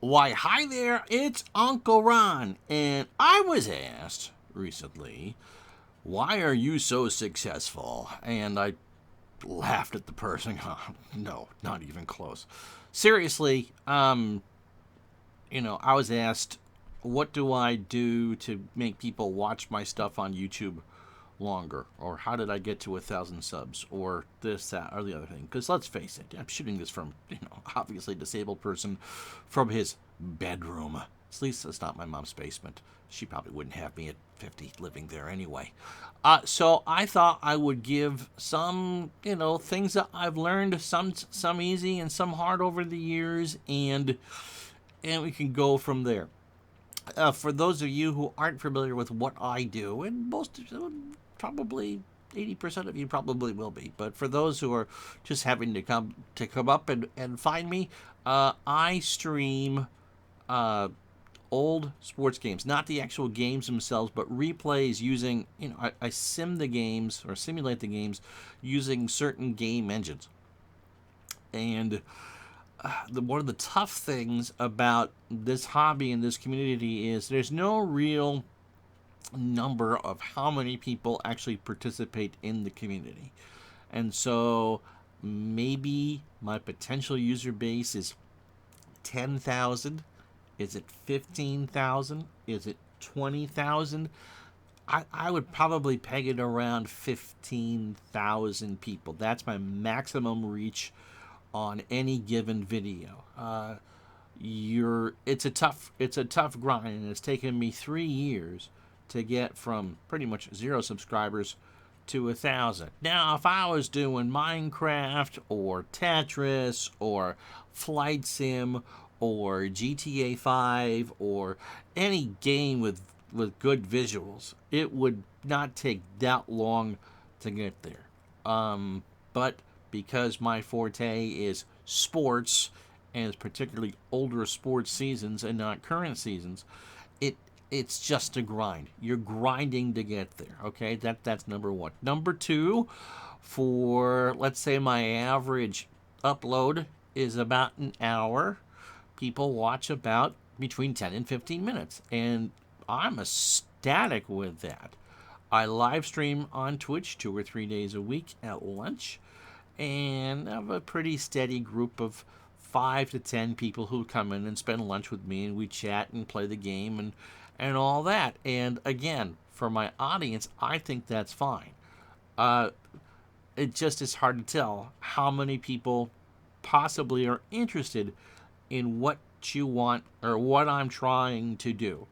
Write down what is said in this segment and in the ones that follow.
Why, hi there, it's Uncle Ron. And I was asked recently, why are you so successful? And I laughed at the person. No, not even close. Seriously, I was asked, what do I do to make people watch my stuff on YouTube longer? Or how did I get to 1,000 subs? Or this, that, or the other thing? Because let's face it, I'm shooting this from, obviously disabled person from his bedroom. At least it's not my mom's basement. She probably wouldn't have me at 50 living there anyway. So I thought I would give some, things that I've learned, some easy and some hard over the years, and we can go from there. For those of you who aren't familiar with what I do, and most probably 80% of you probably will be, but for those who are just having to come up and find me, I stream old sports games, not the actual games themselves, but replays using, I sim the games or simulate the games using certain game engines. And one of the tough things about this hobby and this community is there's no real number of how many people actually participate in the community. And so maybe my potential user base is 10,000. Is it 15,000? Is it 20,000? I would probably peg it around 15,000 people. That's my maximum reach on any given video. It's a tough grind, and it's taken me 3 years to get from pretty much 0 subscribers to 1,000. Now, if I was doing Minecraft or Tetris or Flight Sim or GTA 5 or any game with good visuals, it would not take that long to get there. But because my forte is sports, and it's particularly older sports seasons and not current seasons, it's just a grind. You're grinding to get there. Okay, that's number one. Number two, for let's say my average upload is about an hour, people watch about between 10 and 15 minutes, and I'm ecstatic with that. I live stream on Twitch 2 or 3 days a week at lunch, and I have a pretty steady group of 5 to 10 people who come in and spend lunch with me, and we chat and play the game and all that. And again, for my audience, I think that's fine. It just is hard to tell how many people possibly are interested in what you want or what I'm trying to do.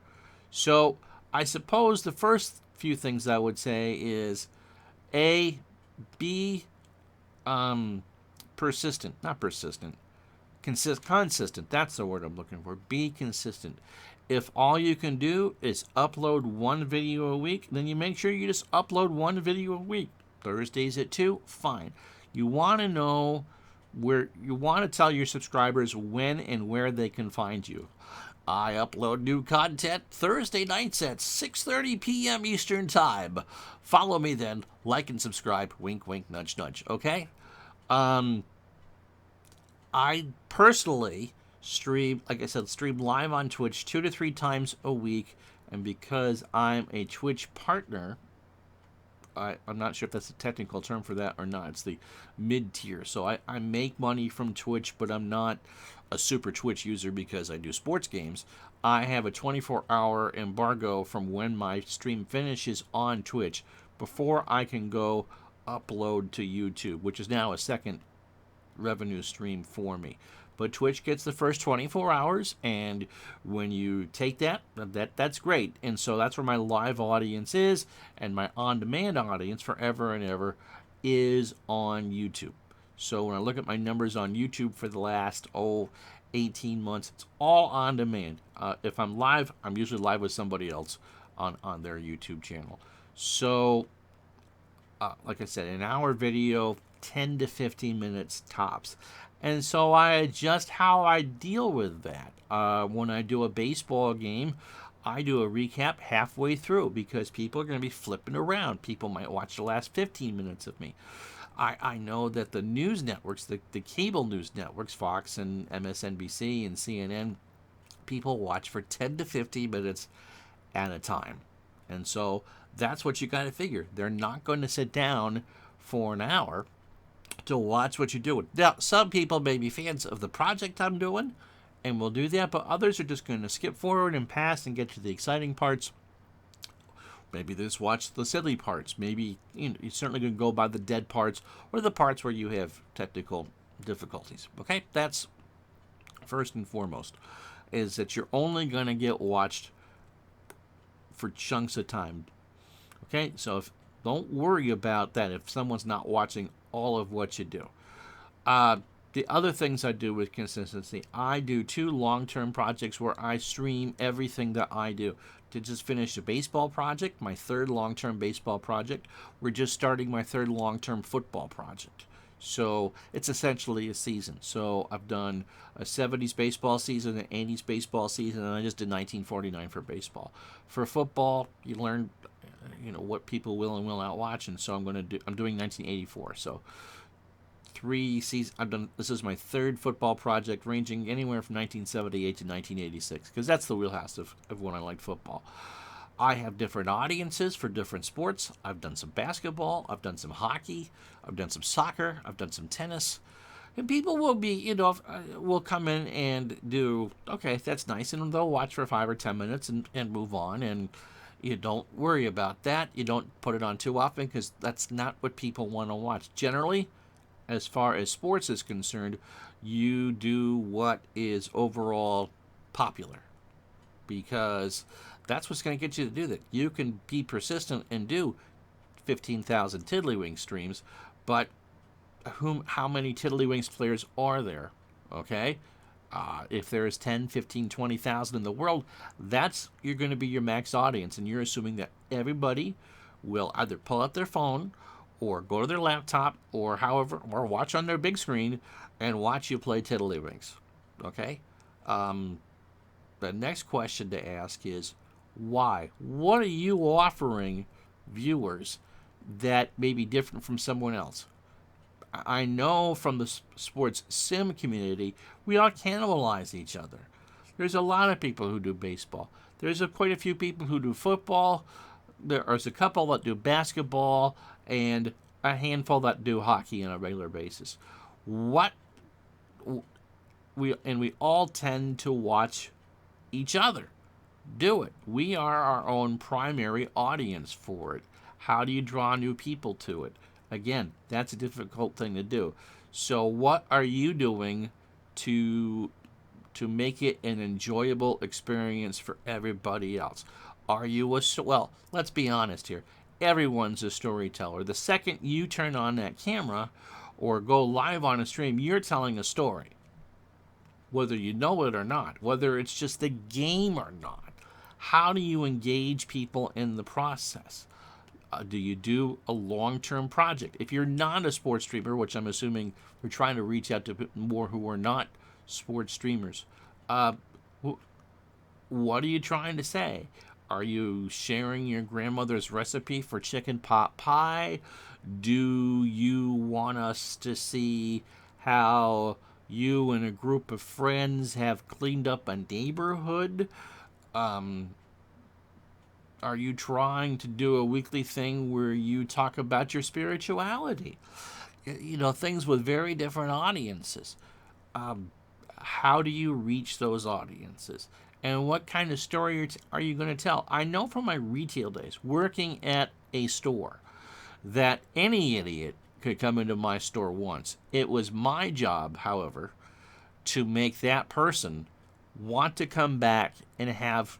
So I suppose the first few things I would say is be persistent, not persistent, consistent. That's the word I'm looking for. Be consistent. If all you can do is upload one video a week, then you make sure you just upload one video a week. Thursdays at 2, fine. You want to know where, you want to tell your subscribers when and where they can find you. I upload new content Thursday nights at 6:30 p.m. Eastern Time. Follow me then, like and subscribe. Wink, wink, nudge, nudge. Okay? I personally stream live on Twitch 2 to 3 times a week, and because I'm a Twitch partner, I'm not sure if that's a technical term for that or not. It's the mid-tier. So I make money from Twitch, but I'm not a super Twitch user because I do sports games. I have a 24-hour embargo from when my stream finishes on Twitch before I can go upload to YouTube, which is now a second revenue stream for me. But Twitch gets the first 24 hours, and when you take that's great. And so that's where my live audience is, and my on-demand audience forever and ever is on YouTube. So when I look at my numbers on YouTube for the last 18 months, it's all on demand. If I'm live, I'm usually live with somebody else on their YouTube channel. So like I said, an hour video, 10 to 15 minutes tops. And so I adjust how I deal with that. When I do a baseball game, I do a recap halfway through because people are going to be flipping around. People might watch the last 15 minutes of me. I know that the news networks, the cable news networks, Fox and MSNBC and CNN, people watch for 10 to 15 minutes at a time. And so that's what you got to figure. They're not going to sit down for an hour to watch what you're doing. Now, some people may be fans of the project I'm doing and will do that, but others are just going to skip forward and pass and get to the exciting parts. Maybe they just watch the silly parts. Maybe you're certainly going to go by the dead parts or the parts where you have technical difficulties. Okay, that's first and foremost, is that you're only going to get watched for chunks of time. Okay, so don't worry about that if someone's not watching all of what you do. The other things I do with consistency, I do 2 long-term projects where I stream everything that I do. To just finish a baseball project, my 3rd long-term baseball project. We're just starting my 3rd long-term football project. So it's essentially a season. So I've done a 70s baseball season, an 80s baseball season, and I just did 1949 for baseball. For football, you learn, what people will and will not watch, and so I'm doing 1984. So 3 seasons. This is my 3rd football project, ranging anywhere from 1978 to 1986, because that's the wheelhouse of when I liked football. I have different audiences for different sports. I've done some basketball. I've done some hockey. I've done some soccer. I've done some tennis. And people will will come in and do, okay, that's nice. And they'll watch for 5 or 10 minutes and move on. And you don't worry about that. You don't put it on too often because that's not what people want to watch. Generally, as far as sports is concerned, you do what is overall popular, because that's what's going to get you to do that. You can be persistent and do 15,000 Tiddlywink streams, but how many Tiddlywinks players are there? Okay? If there's 10, 15, 20,000 in the world, you're going to be your max audience, and you're assuming that everybody will either pull out their phone or go to their laptop or watch on their big screen and watch you play Tiddlywinks. Okay? The next question to ask is, why? What are you offering viewers that may be different from someone else? I know from the sports sim community, we all cannibalize each other. There's a lot of people who do baseball. There's quite a few people who do football. There's a couple that do basketball, and a handful that do hockey on a regular basis. We all tend to watch each other do it. We are our own primary audience for it. How do you draw new people to it? Again, that's a difficult thing to do. So what are you doing to make it an enjoyable experience for everybody else? Are you well, let's be honest here. Everyone's a storyteller. The second you turn on that camera or go live on a stream, you're telling a story. Whether you know it or not, whether it's just a game or not. How do you engage people in the process? Do you do a long-term project? If you're not a sports streamer, which I'm assuming we're trying to reach out to more who are not sports streamers, what are you trying to say? Are you sharing your grandmother's recipe for chicken pot pie? Do you want us to see how you and a group of friends have cleaned up a neighborhood? Are you trying to do a weekly thing where you talk about your spirituality? Things with very different audiences. How do you reach those audiences? And what kind of story are you going to tell? I know from my retail days, working at a store, that any idiot could come into my store once. It was my job, however, to make that person want to come back and have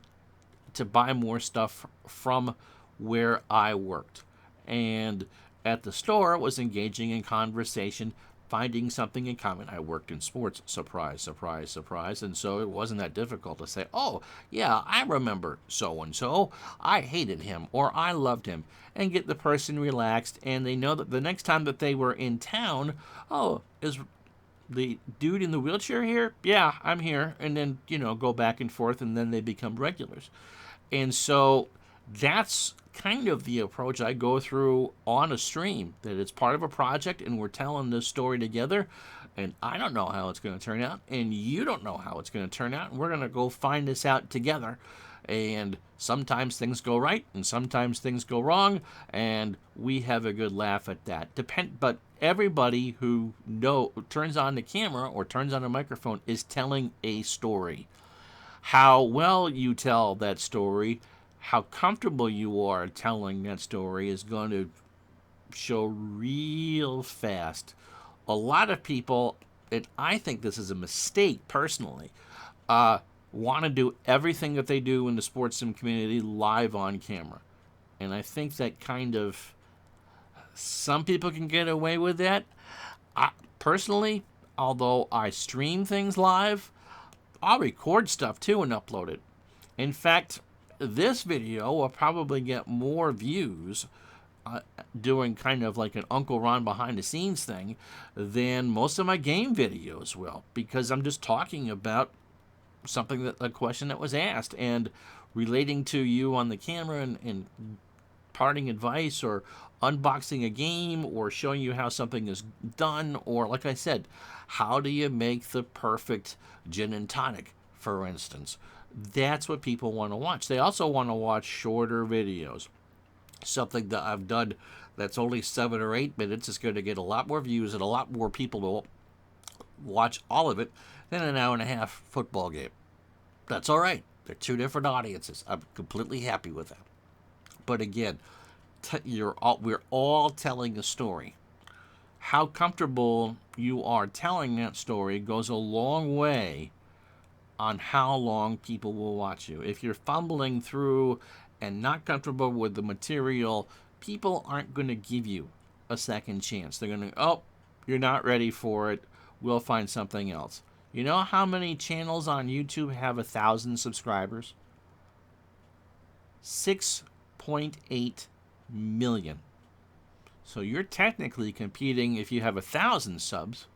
to buy more stuff from where I worked. And at the store, was engaging in conversation, finding something in common. I worked in sports. Surprise, surprise, surprise. And so it wasn't that difficult to say, oh, yeah, I remember so-and-so. I hated him or I loved him. And get the person relaxed, and they know that the next time that they were in town, oh, is the dude in the wheelchair here? Yeah, I'm here. And then, go back and forth, and then they become regulars. And so that's kind of the approach I go through on a stream, that it's part of a project and we're telling this story together. And I don't know how it's going to turn out, and you don't know how it's going to turn out, and we're going to go find this out together. And sometimes things go right, and sometimes things go wrong, and we have a good laugh at that. But everybody who turns on the camera or turns on a microphone is telling a story. How well you tell that story, how comfortable you are telling that story is going to show real fast. A lot of people, and I think this is a mistake personally, want to do everything that they do in the sports sim community live on camera. And I think that kind of, some people can get away with that. Personally, although I stream things live, I'll record stuff too and upload it. In fact, this video will probably get more views doing kind of like an Uncle Ron behind the scenes thing than most of my game videos will, because I'm just talking about a question that was asked and relating to you on the camera and parting advice or unboxing a game or showing you how something is done, or like I said, how do you make the perfect gin and tonic, for instance. That's what people want to watch. They also want to watch shorter videos. Something that I've done that's only 7 or 8 minutes is going to get a lot more views and a lot more people to watch all of it than an hour and a half football game. That's all right. They're two different audiences. I'm completely happy with that. But again, we're all telling a story. How comfortable you are telling that story goes a long way on how long people will watch you. If you're fumbling through and not comfortable with the material, people aren't going to give you a second chance. They're going to, oh, you're not ready for it. We'll find something else. You know how many channels on YouTube have 1,000 subscribers? 6.8 million. So you're technically competing, if you have 1,000 subs,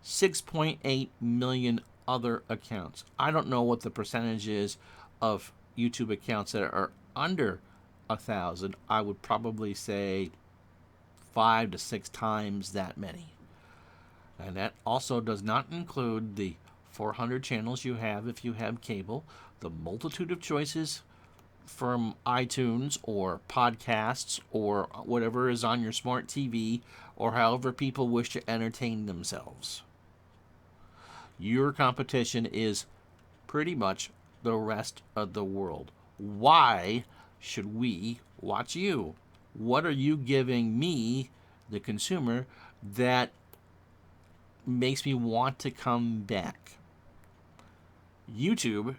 6.8 million other accounts. I don't know what the percentage is of YouTube accounts that are under 1,000. I would probably say 5 to 6 times that many. And that also does not include the 400 channels you have if you have cable, the multitude of choices from iTunes or podcasts or whatever is on your smart TV, or however people wish to entertain themselves. Your competition is pretty much the rest of the world. Why should we watch you? What are you giving me, the consumer, that makes me want to come back? YouTube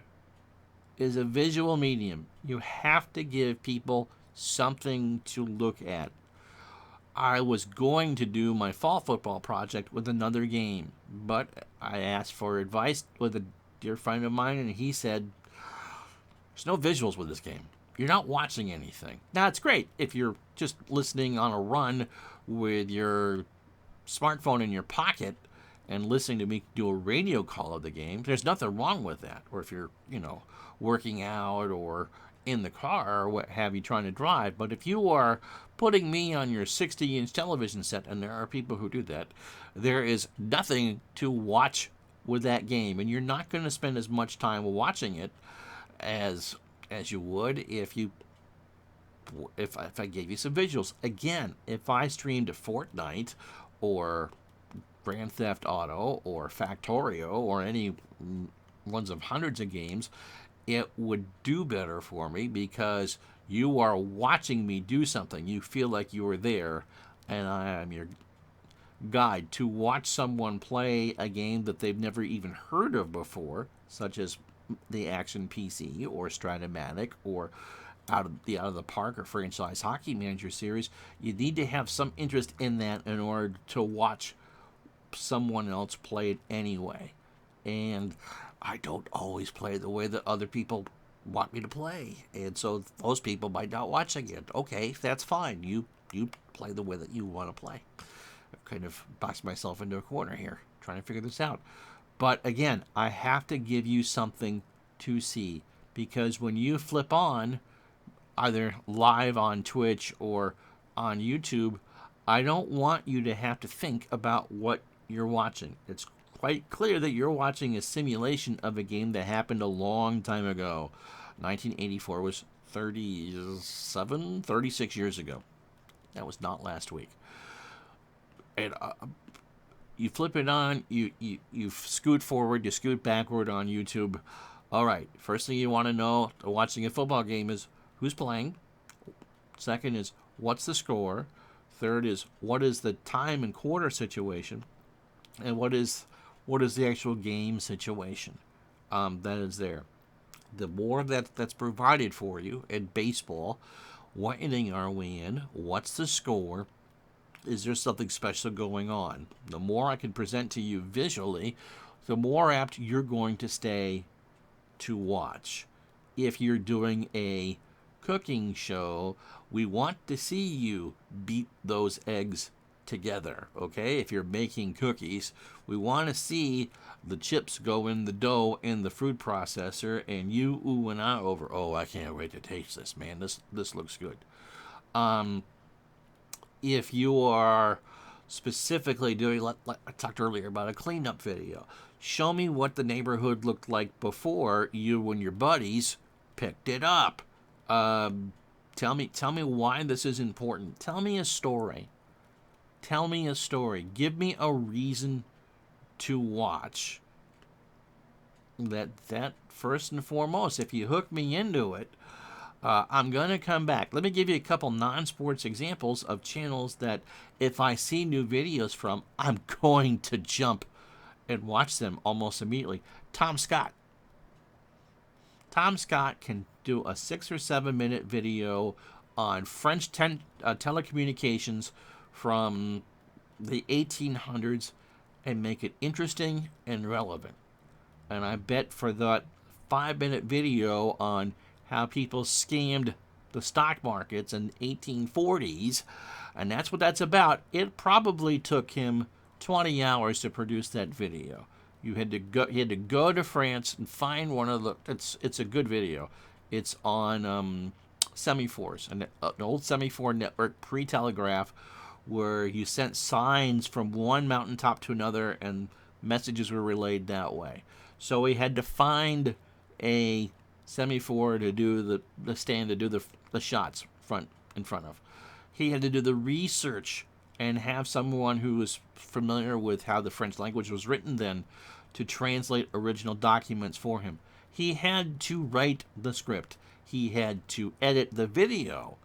is a visual medium. You have to give people something to look at. I was going to do my fall football project with another game, but I asked for advice with a dear friend of mine, and he said, there's no visuals with this game. You're not watching anything. Now, it's great if you're just listening on a run with your smartphone in your pocket and listening to me do a radio call of the game. There's nothing wrong with that. Or if you're, working out or in the car or what have you, trying to drive. But if you are putting me on your 60-inch television set, and there are people who do that, there is nothing to watch with that game, and you're not going to spend as much time watching it as you would if I gave you some visuals. Again, if I streamed Fortnite or Grand Theft Auto or Factorio or any ones of hundreds of games, it would do better for me because you are watching me do something. You feel like you were there, and I am your guide. To watch someone play a game that they've never even heard of before, such as the Action PC or Stratomatic or Out of the Park or Franchise Hockey Manager series, you need to have some interest in that in order to watch someone else play it anyway. And I don't always play the way that other people want me to play, and so those people might not watch again. Okay, that's fine. You play the way that you want to play. I've kind of boxed myself into a corner here, trying to figure this out. But again, I have to give you something to see, because when you flip on, either live on Twitch or on YouTube, I don't want you to have to think about what you're watching. It's quite clear that you're watching a simulation of a game that happened a long time ago. 1984 was 36 years ago. That was not last week. And you flip it on, you scoot forward, you scoot backward on YouTube. All right, first thing you want to know watching a football game is who's playing. Second is what's the score. Third is what is the time and quarter situation, and what is the actual game situation that is there. The more that's provided for you in baseball, what inning are we in? What's the score? Is there something special going on? The more I can present to you visually, the more apt you're going to stay to watch. If you're doing a cooking show, we want to see you beat those eggs together, okay? If you're making cookies, we want to see the chips go in the dough in the food processor and you ooh and ah over, oh, I can't wait to taste this, man. This looks good. If you are specifically doing, like I talked earlier about a cleanup video, show me what the neighborhood looked like before you and your buddies picked it up. Tell me why this is important. Tell me a story. Tell me a story. Give me a reason to watch. That first and foremost, if you hook me into it, I'm going to come back. Let me give you a couple non-sports examples of channels that if I see new videos from, I'm going to jump and watch them almost immediately. Tom Scott. Tom Scott can do a 6 or 7 minute video on French telecommunications from the 1800s and make it interesting and relevant. And I bet for that 5-minute video on how people scammed the stock markets in the 1840s, and that's what that's about, it probably took him 20 hours to produce that video. He had to go to France and find one of the. It's a good video. It's on Semaphores, an old semaphore network pre-telegraph, where you sent signs from one mountaintop to another, and messages were relayed that way. So he had to find a semaphore to do the stand to do the shots in front of. He had to do the research and have someone who was familiar with how the French language was written then to translate original documents for him. He had to write the script. He had to edit the video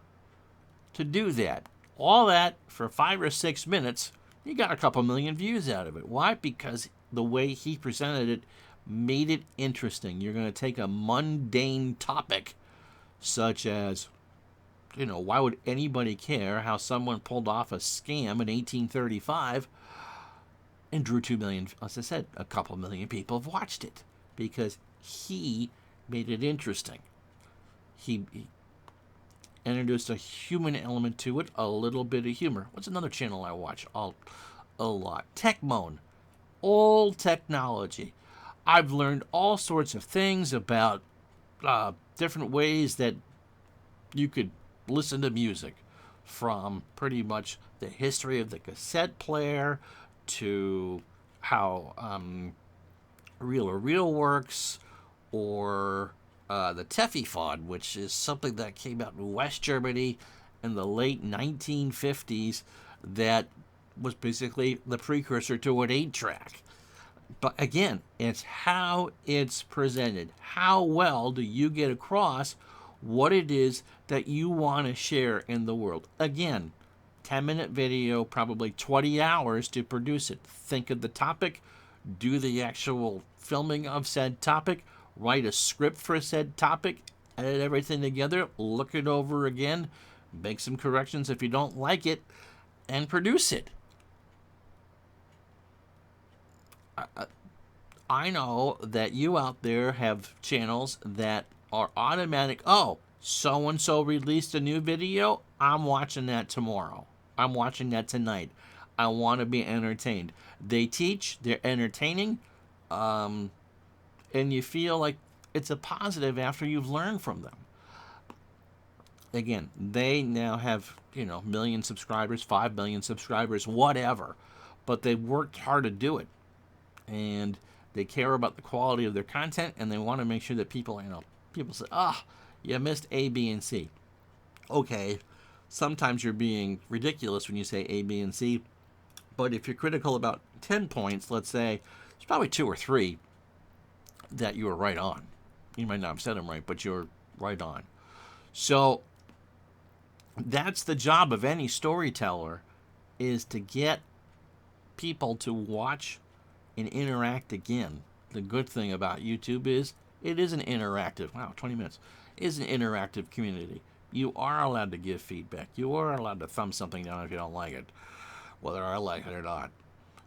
to do that. All that for 5 or 6 minutes, he got a couple million views out of it. Why? Because the way he presented it made it interesting. You're going to take a mundane topic such as, why would anybody care how someone pulled off a scam in 1835 and drew 2 million, as I said, a couple million people have watched it because he made it interesting. He introduced a human element to it, a little bit of humor. What's another channel I watch a lot? Techmoan. Old technology. I've learned all sorts of things about different ways that you could listen to music, from pretty much the history of the cassette player to how reel works, or the Tefifon, which is something that came out in West Germany in the late 1950s that was basically the precursor to an 8-track. But again, it's how it's presented. How well do you get across what it is that you want to share in the world? Again, 10-minute video, probably 20 hours to produce it. Think of the topic, do the actual filming of said topic, write a script for said topic, edit everything together, look it over again, make some corrections if you don't like it, and produce it. I know that you out there have channels that are automatic. Oh, so-and-so released a new video. I'm watching that tomorrow. I'm watching that tonight. I want to be entertained. They teach, they're entertaining, and you feel like it's a positive after you've learned from them. Again, they now have, million subscribers, 5 million subscribers, whatever. but they worked hard to do it, and they care about the quality of their content, and they want to make sure that people say, you missed A, B, and C. Okay, sometimes you're being ridiculous when you say A, B, and C, but if you're critical about 10 points, let's say, there's probably 2 or 3 that you were right on. You might not have said them right, but you're right on. So that's the job of any storyteller, is to get people to watch and interact again. The good thing about YouTube is it is an interactive, 20 minutes, is an interactive community. You are allowed to give feedback. You are allowed to thumb something down if you don't like it, whether I like it or not.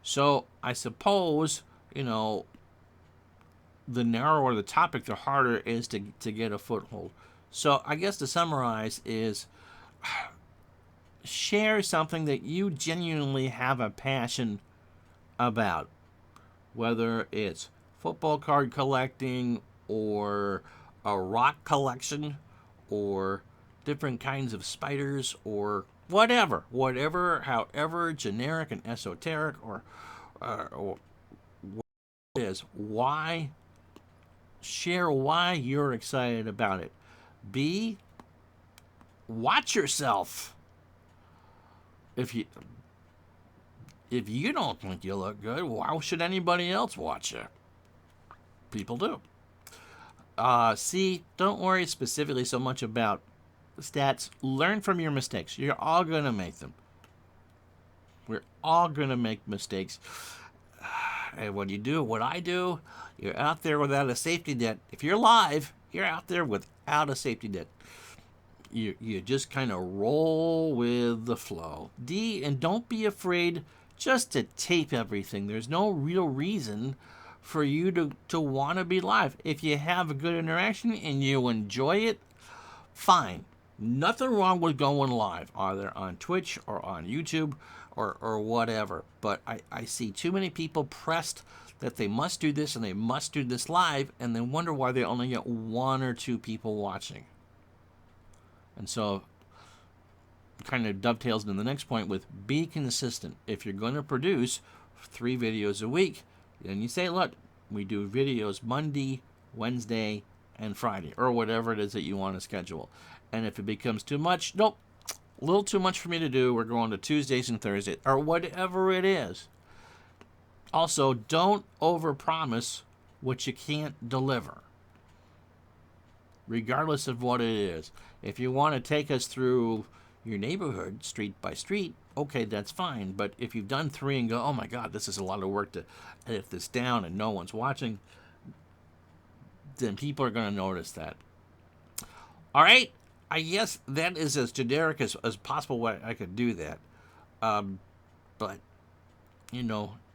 So I suppose, the narrower the topic, the harder it is to get a foothold. So I guess to summarize is, share something that you genuinely have a passion about, whether it's football card collecting or a rock collection or different kinds of spiders or whatever, however generic and esoteric or what it is. Why? Share why you're excited about it. B, watch yourself. If you don't think you look good, why should anybody else watch you? People do. C, don't worry specifically so much about stats. Learn from your mistakes. You're all going to make them. We're all going to make mistakes. And when you do what I do, you're out there without a safety net. If you're live, you're out there without a safety net. You just kind of roll with the flow. D, and don't be afraid just to tape everything. There's no real reason for you to want to be live. If you have a good interaction and you enjoy it, fine. Nothing wrong with going live, either on Twitch or on YouTube or whatever. But I see too many people pressed that they must do this and they must do this live, and they wonder why they only get 1 or 2 people watching. And so kind of dovetails into the next point with be consistent. If you're going to produce 3 videos a week, then you say, look, we do videos Monday, Wednesday, and Friday, or whatever it is that you want to schedule. And if it becomes too much, nope, a little too much for me to do, we're going to Tuesdays and Thursdays, or whatever it is. Also, don't overpromise what you can't deliver, regardless of what it is. If you want to take us through your neighborhood, street by street, okay, that's fine. But if you've done 3 and go, oh my God, this is a lot of work to edit this down and no one's watching, then people are going to notice that. All right, I guess that is as generic as possible way I could do that. But,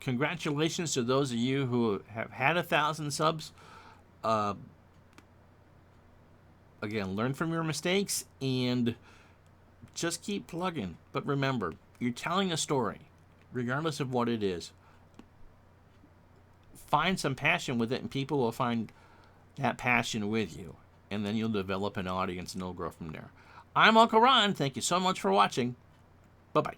congratulations to those of you who have had 1,000 subs. Again, learn from your mistakes and just keep plugging. But remember, you're telling a story, regardless of what it is. Find some passion with it, and people will find that passion with you. And then you'll develop an audience, and it'll grow from there. I'm Uncle Ron. Thank you so much for watching. Bye-bye.